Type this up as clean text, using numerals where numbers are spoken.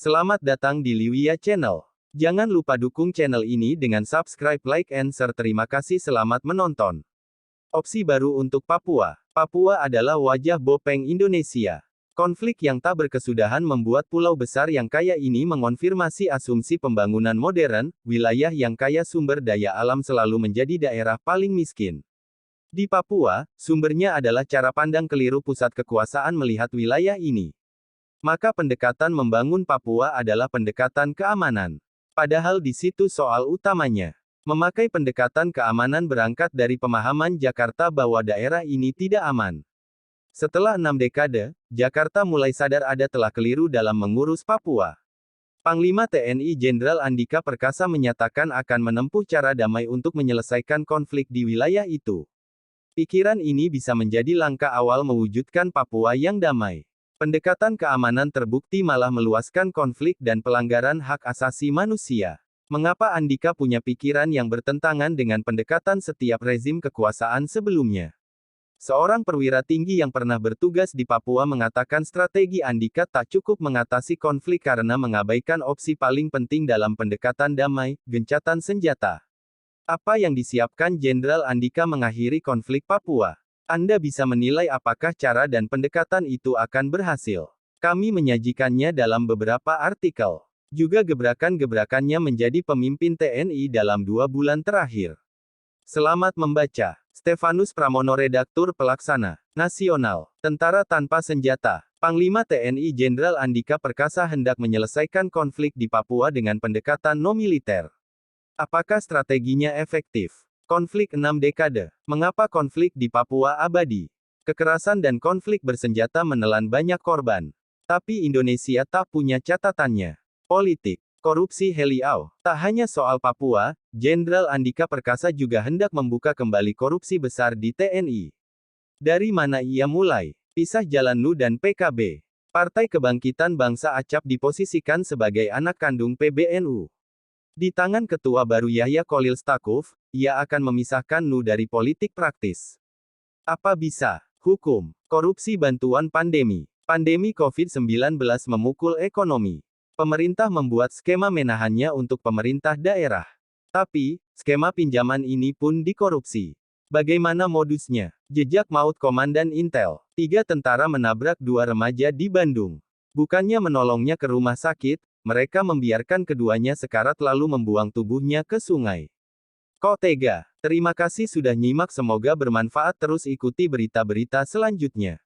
Selamat datang di Liwia Channel. Jangan lupa dukung channel ini dengan subscribe, like, and share. Terima kasih, selamat menonton. Opsi baru untuk Papua. Papua adalah wajah bopeng Indonesia. Konflik yang tak berkesudahan membuat pulau besar yang kaya ini mengonfirmasi asumsi pembangunan modern. Wilayah yang kaya sumber daya alam selalu menjadi daerah paling miskin. Di Papua, sumbernya adalah cara pandang keliru pusat kekuasaan melihat wilayah ini. Maka pendekatan membangun Papua adalah pendekatan keamanan. Padahal di situ soal utamanya. Memakai pendekatan keamanan berangkat dari pemahaman Jakarta bahwa daerah ini tidak aman. Setelah 6 dekade, Jakarta mulai sadar ada telah keliru dalam mengurus Papua. Panglima TNI Jenderal Andika Perkasa menyatakan akan menempuh cara damai untuk menyelesaikan konflik di wilayah itu. Pikiran ini bisa menjadi langkah awal mewujudkan Papua yang damai. Pendekatan keamanan terbukti malah meluaskan konflik dan pelanggaran hak asasi manusia. Mengapa Andika punya pikiran yang bertentangan dengan pendekatan setiap rezim kekuasaan sebelumnya? Seorang perwira tinggi yang pernah bertugas di Papua mengatakan strategi Andika tak cukup mengatasi konflik karena mengabaikan opsi paling penting dalam pendekatan damai, gencatan senjata. Apa yang disiapkan Jenderal Andika mengakhiri konflik Papua? Anda bisa menilai apakah cara dan pendekatan itu akan berhasil. Kami menyajikannya dalam beberapa artikel. Juga gebrakan-gebrakannya menjadi pemimpin TNI dalam 2 bulan terakhir. Selamat membaca. Stefanus Pramono, Redaktur Pelaksana Nasional Tentara Tanpa Senjata. Panglima TNI Jenderal Andika Perkasa hendak menyelesaikan konflik di Papua dengan pendekatan non-militer. Apakah strateginya efektif? Konflik 6 dekade. Mengapa konflik di Papua abadi? Kekerasan dan konflik bersenjata menelan banyak korban. Tapi Indonesia tak punya catatannya. Politik, korupsi Heliau. Tak hanya soal Papua, Jenderal Andika Perkasa juga hendak membuka kembali korupsi besar di TNI. Dari mana ia mulai? Pisah jalan NU dan PKB. Partai Kebangkitan Bangsa acap diposisikan sebagai anak kandung PBNU. Di tangan ketua baru Yahya Khalil Stakuf, ia akan memisahkan NU dari politik praktis. Apa bisa? Hukum, korupsi, bantuan pandemi. Pandemi COVID-19 memukul ekonomi. Pemerintah membuat skema menahannya untuk pemerintah daerah. Tapi, skema pinjaman ini pun dikorupsi. Bagaimana modusnya? Jejak maut Komandan Intel. 3 tentara menabrak 2 remaja di Bandung. Bukannya menolongnya ke rumah sakit, mereka membiarkan keduanya sekarat lalu membuang tubuhnya ke sungai. Kok tega? Terima kasih sudah nyimak, semoga bermanfaat. Terus ikuti berita-berita selanjutnya.